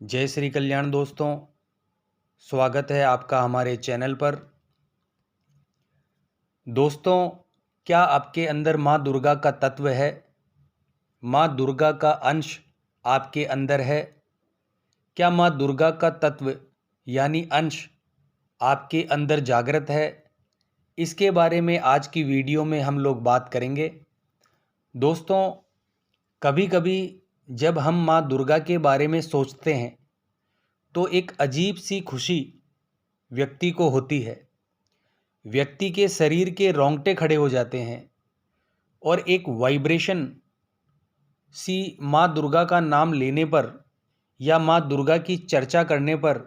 जय श्री कल्याण दोस्तों, स्वागत है आपका हमारे चैनल पर। दोस्तों, क्या आपके अंदर माँ दुर्गा का तत्व है? माँ दुर्गा का अंश आपके अंदर है? क्या माँ दुर्गा का तत्व यानी अंश आपके अंदर जागृत है? इसके बारे में आज की वीडियो में हम लोग बात करेंगे। दोस्तों, कभी कभी जब हम माँ दुर्गा के बारे में सोचते हैं तो एक अजीब सी खुशी व्यक्ति को होती है। व्यक्ति के शरीर के रोंगटे खड़े हो जाते हैं और एक वाइब्रेशन सी माँ दुर्गा का नाम लेने पर या माँ दुर्गा की चर्चा करने पर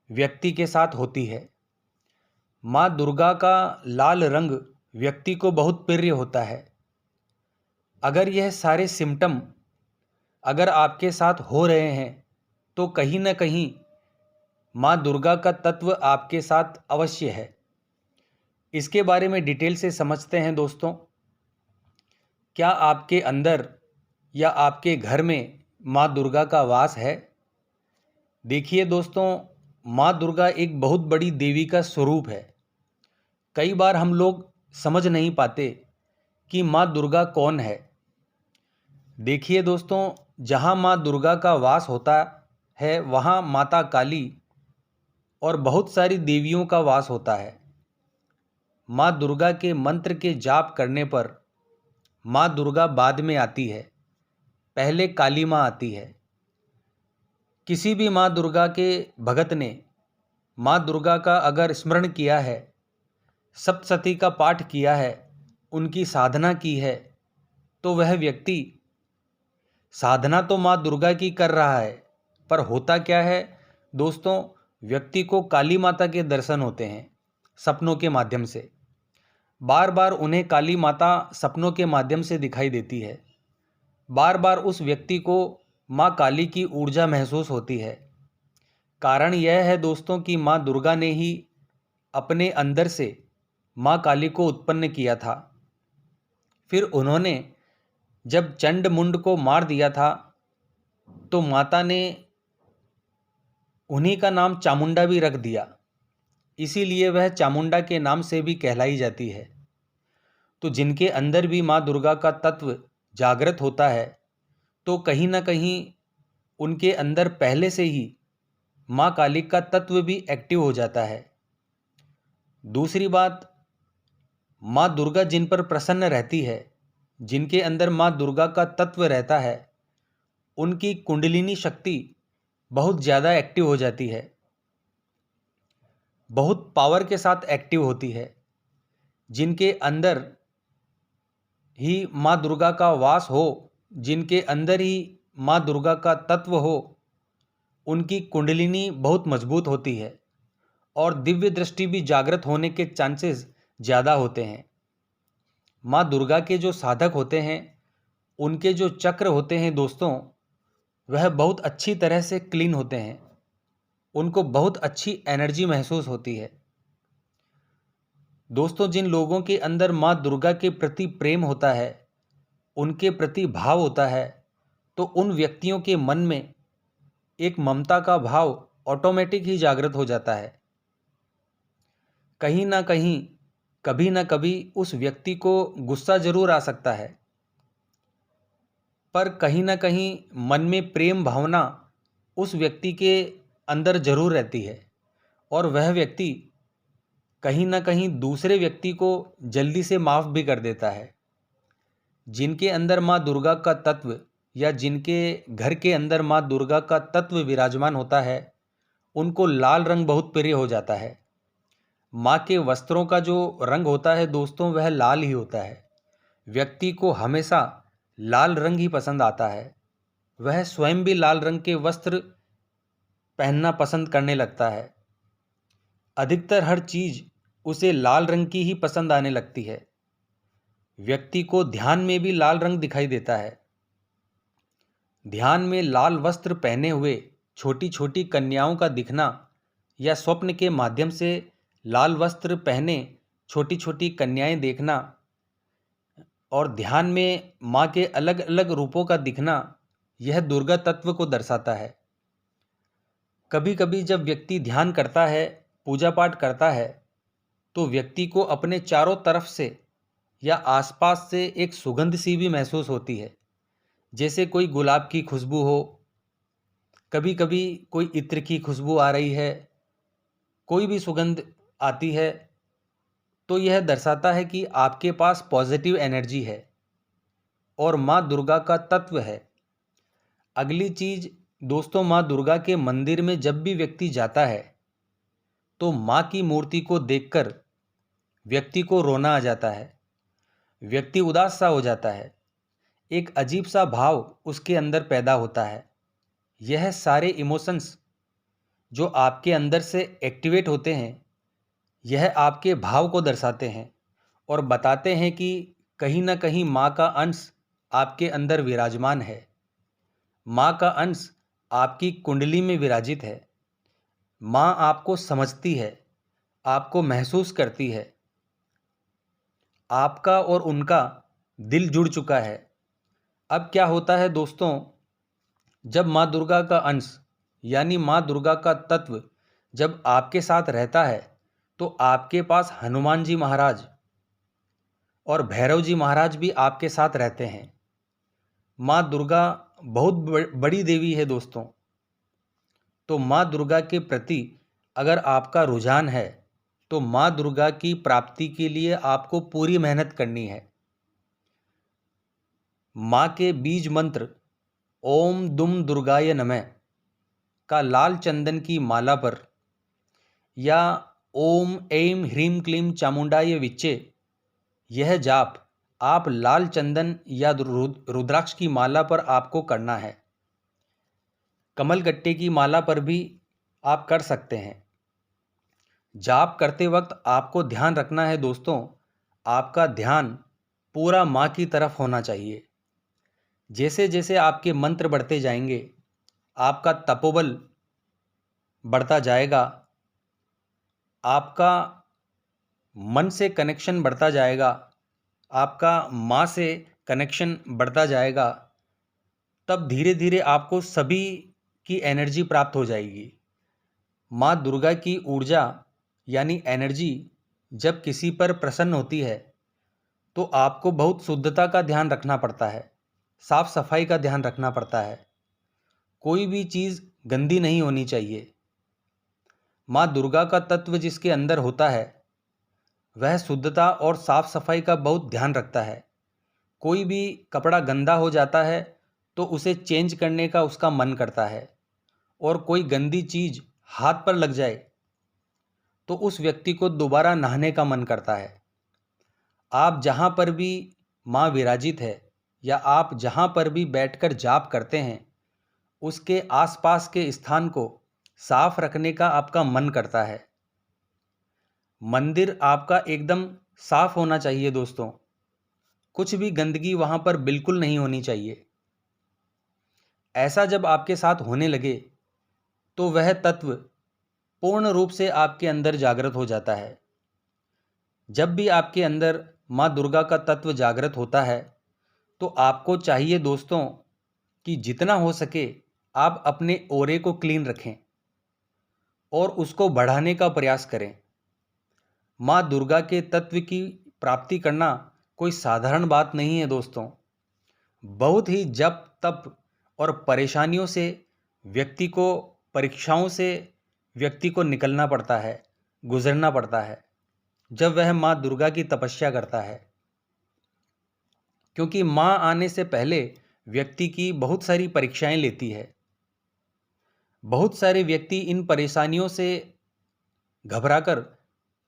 व्यक्ति के साथ होती है। माँ दुर्गा का लाल रंग व्यक्ति को बहुत प्रिय होता है। अगर यह सारे सिम्टम अगर आपके साथ हो रहे हैं तो कहीं ना कहीं माँ दुर्गा का तत्व आपके साथ अवश्य है। इसके बारे में डिटेल से समझते हैं दोस्तों। क्या आपके अंदर या आपके घर में माँ दुर्गा का वास है? देखिए दोस्तों, माँ दुर्गा एक बहुत बड़ी देवी का स्वरूप है। कई बार हम लोग समझ नहीं पाते कि माँ दुर्गा कौन है। देखिए दोस्तों, जहाँ माँ दुर्गा का वास होता है वहाँ माता काली और बहुत सारी देवियों का वास होता है। माँ दुर्गा के मंत्र के जाप करने पर माँ दुर्गा बाद में आती है, पहले काली माँ आती है। किसी भी माँ दुर्गा के भगत ने माँ दुर्गा का अगर स्मरण किया है, सप्तशती का पाठ किया है, उनकी साधना की है, तो वह व्यक्ति साधना तो माँ दुर्गा की कर रहा है, पर होता क्या है दोस्तों, व्यक्ति को काली माता के दर्शन होते हैं सपनों के माध्यम से। बार बार उन्हें काली माता सपनों के माध्यम से दिखाई देती है। बार बार उस व्यक्ति को माँ काली की ऊर्जा महसूस होती है। कारण यह है दोस्तों कि माँ दुर्गा ने ही अपने अंदर से माँ काली को उत्पन्न किया था। फिर उन्होंने जब चंड मुंड को मार दिया था तो माता ने उन्हीं का नाम चामुंडा भी रख दिया, इसीलिए वह चामुंडा के नाम से भी कहलाई जाती है। तो जिनके अंदर भी माँ दुर्गा का तत्व जागृत होता है तो कहीं ना कहीं उनके अंदर पहले से ही माँ काली का तत्व भी एक्टिव हो जाता है। दूसरी बात, माँ दुर्गा जिन पर प्रसन्न रहती है, जिनके अंदर माँ दुर्गा का तत्व रहता है, उनकी कुंडलिनी शक्ति बहुत ज़्यादा एक्टिव हो जाती है, बहुत पावर के साथ एक्टिव होती है। जिनके अंदर ही माँ दुर्गा का वास हो, जिनके अंदर ही माँ दुर्गा का तत्व हो, उनकी कुंडलिनी बहुत मजबूत होती है और दिव्य दृष्टि भी जागृत होने के चांसेस ज़्यादा होते हैं। माँ दुर्गा के जो साधक होते हैं, उनके जो चक्र होते हैं दोस्तों, वह बहुत अच्छी तरह से क्लीन होते हैं। उनको बहुत अच्छी एनर्जी महसूस होती है। दोस्तों, जिन लोगों के अंदर माँ दुर्गा के प्रति प्रेम होता है, उनके प्रति भाव होता है, तो उन व्यक्तियों के मन में एक ममता का भाव ऑटोमेटिक ही जागृत हो जाता है। कहीं ना कहीं कभी ना कभी उस व्यक्ति को गुस्सा जरूर आ सकता है, पर कहीं ना कहीं मन में प्रेम भावना उस व्यक्ति के अंदर जरूर रहती है और वह व्यक्ति कहीं ना कहीं दूसरे व्यक्ति को जल्दी से माफ़ भी कर देता है। जिनके अंदर माँ दुर्गा का तत्व या जिनके घर के अंदर माँ दुर्गा का तत्व विराजमान होता है, उनको लाल रंग बहुत प्रिय हो जाता है। माँ के वस्त्रों का जो रंग होता है दोस्तों, वह लाल ही होता है। व्यक्ति को हमेशा लाल रंग ही पसंद आता है। वह स्वयं भी लाल रंग के वस्त्र पहनना पसंद करने लगता है। अधिकतर हर चीज़ उसे लाल रंग की ही पसंद आने लगती है। व्यक्ति को ध्यान में भी लाल रंग दिखाई देता है। ध्यान में लाल वस्त्र पहने हुए छोटी छोटी कन्याओं का दिखना या स्वप्न के माध्यम से लाल वस्त्र पहने छोटी छोटी कन्याएं देखना और ध्यान में माँ के अलग अलग रूपों का दिखना, यह दुर्गा तत्व को दर्शाता है। कभी कभी जब व्यक्ति ध्यान करता है, पूजा पाठ करता है, तो व्यक्ति को अपने चारों तरफ से या आसपास से एक सुगंध सी भी महसूस होती है, जैसे कोई गुलाब की खुशबू हो, कभी कभी कोई इत्र की खुशबू आ रही है, कोई भी सुगंध आती है। तो यह दर्शाता है कि आपके पास पॉजिटिव एनर्जी है और माँ दुर्गा का तत्व है। अगली चीज दोस्तों, माँ दुर्गा के मंदिर में जब भी व्यक्ति जाता है तो माँ की मूर्ति को देखकर व्यक्ति को रोना आ जाता है, व्यक्ति उदास सा हो जाता है, एक अजीब सा भाव उसके अंदर पैदा होता है। यह सारे इमोशंस जो आपके अंदर से एक्टिवेट होते हैं, यह आपके भाव को दर्शाते हैं और बताते हैं कि कहीं ना कहीं माँ का अंश आपके अंदर विराजमान है। माँ का अंश आपकी कुंडली में विराजित है। माँ आपको समझती है, आपको महसूस करती है। आपका और उनका दिल जुड़ चुका है। अब क्या होता है दोस्तों, जब माँ दुर्गा का अंश यानी माँ दुर्गा का तत्व जब आपके साथ रहता है तो आपके पास हनुमान जी महाराज और भैरव जी महाराज भी आपके साथ रहते हैं। माँ दुर्गा बहुत बड़ी देवी है दोस्तों। तो माँ दुर्गा के प्रति अगर आपका रुझान है तो माँ दुर्गा की प्राप्ति के लिए आपको पूरी मेहनत करनी है। माँ के बीज मंत्र ओम दुम दुर्गाय नमः का लाल चंदन की माला पर या ओम ऐं ह्रीं क्लीं चामुंडाय विच्चे, यह जाप आप लाल चंदन या रुद्राक्ष की माला पर आपको करना है। कमलगट्टे की माला पर भी आप कर सकते हैं। जाप करते वक्त आपको ध्यान रखना है दोस्तों, आपका ध्यान पूरा माँ की तरफ होना चाहिए। जैसे जैसे आपके मंत्र बढ़ते जाएंगे, आपका तपोबल बढ़ता जाएगा, आपका मन से कनेक्शन बढ़ता जाएगा, आपका माँ से कनेक्शन बढ़ता जाएगा, तब धीरे धीरे आपको सभी की एनर्जी प्राप्त हो जाएगी। माँ दुर्गा की ऊर्जा यानी एनर्जी जब किसी पर प्रसन्न होती है तो आपको बहुत शुद्धता का ध्यान रखना पड़ता है, साफ सफाई का ध्यान रखना पड़ता है। कोई भी चीज़ गंदी नहीं होनी चाहिए। माँ दुर्गा का तत्व जिसके अंदर होता है वह शुद्धता और साफ सफाई का बहुत ध्यान रखता है। कोई भी कपड़ा गंदा हो जाता है तो उसे चेंज करने का उसका मन करता है, और कोई गंदी चीज़ हाथ पर लग जाए तो उस व्यक्ति को दोबारा नहाने का मन करता है। आप जहाँ पर भी माँ विराजित है या आप जहाँ पर भी बैठकर जाप करते हैं, उसके आसपास के स्थान को साफ रखने का आपका मन करता है। मंदिर आपका एकदम साफ होना चाहिए दोस्तों, कुछ भी गंदगी वहाँ पर बिल्कुल नहीं होनी चाहिए। ऐसा जब आपके साथ होने लगे तो वह तत्व पूर्ण रूप से आपके अंदर जागृत हो जाता है। जब भी आपके अंदर माँ दुर्गा का तत्व जागृत होता है तो आपको चाहिए दोस्तों कि जितना हो सके आप अपने ऑरे को क्लीन रखें और उसको बढ़ाने का प्रयास करें। माँ दुर्गा के तत्व की प्राप्ति करना कोई साधारण बात नहीं है दोस्तों। बहुत ही जप तप और परेशानियों से व्यक्ति को, परीक्षाओं से व्यक्ति को निकलना पड़ता है, गुजरना पड़ता है जब वह माँ दुर्गा की तपस्या करता है। क्योंकि माँ आने से पहले व्यक्ति की बहुत सारी परीक्षाएं लेती है। बहुत सारे व्यक्ति इन परेशानियों से घबराकर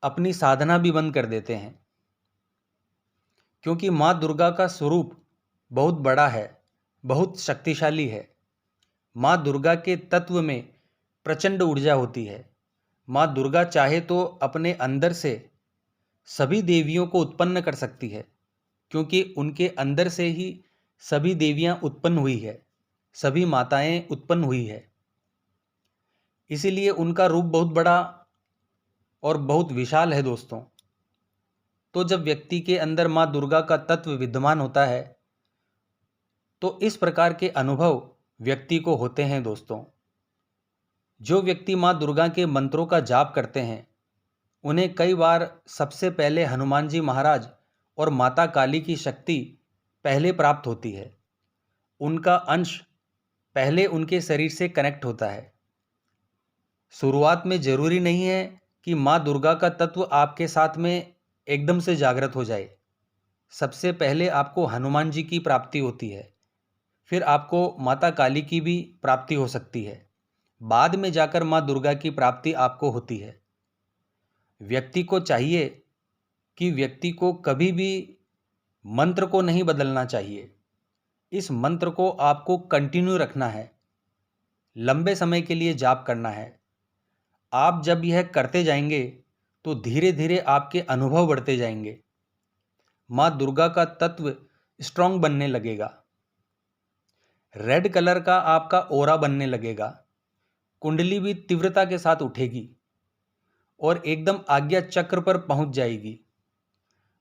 अपनी साधना भी बंद कर देते हैं, क्योंकि माँ दुर्गा का स्वरूप बहुत बड़ा है, बहुत शक्तिशाली है। माँ दुर्गा के तत्व में प्रचंड ऊर्जा होती है। माँ दुर्गा चाहे तो अपने अंदर से सभी देवियों को उत्पन्न कर सकती है, क्योंकि उनके अंदर से ही सभी देवियां उत्पन्न हुई है, सभी माताएं उत्पन्न हुई है। इसीलिए उनका रूप बहुत बड़ा और बहुत विशाल है दोस्तों। तो जब व्यक्ति के अंदर माँ दुर्गा का तत्व विद्यमान होता है तो इस प्रकार के अनुभव व्यक्ति को होते हैं दोस्तों। जो व्यक्ति माँ दुर्गा के मंत्रों का जाप करते हैं उन्हें कई बार सबसे पहले हनुमान जी महाराज और माता काली की शक्ति पहले प्राप्त होती है। उनका अंश पहले उनके शरीर से कनेक्ट होता है। शुरुआत में जरूरी नहीं है कि माँ दुर्गा का तत्व आपके साथ में एकदम से जागृत हो जाए। सबसे पहले आपको हनुमान जी की प्राप्ति होती है, फिर आपको माता काली की भी प्राप्ति हो सकती है, बाद में जाकर माँ दुर्गा की प्राप्ति आपको होती है। व्यक्ति को चाहिए कि व्यक्ति को कभी भी मंत्र को नहीं बदलना चाहिए। इस मंत्र को आपको कंटिन्यू रखना है, लंबे समय के लिए जाप करना है। आप जब यह करते जाएंगे तो धीरे धीरे आपके अनुभव बढ़ते जाएंगे। माँ दुर्गा का तत्व स्ट्रांग बनने लगेगा। रेड कलर का आपका ओरा बनने लगेगा। कुंडली भी तीव्रता के साथ उठेगी और एकदम आज्ञा चक्र पर पहुंच जाएगी।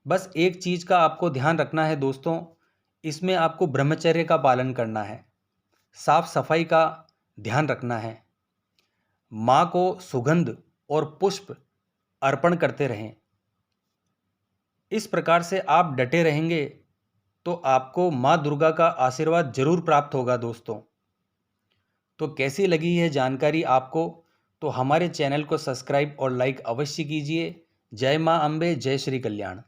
बस एक चीज का आपको ध्यान रखना है दोस्तों, इसमें आपको ब्रह्मचर्य का पालन करना है, साफ सफाई का ध्यान रखना है, माँ को सुगंध और पुष्प अर्पण करते रहें। इस प्रकार से आप डटे रहेंगे तो आपको माँ दुर्गा का आशीर्वाद जरूर प्राप्त होगा दोस्तों। तो कैसी लगी यह जानकारी आपको? तो हमारे चैनल को सब्सक्राइब और लाइक अवश्य कीजिए। जय माँ अम्बे, जय श्री कल्याण।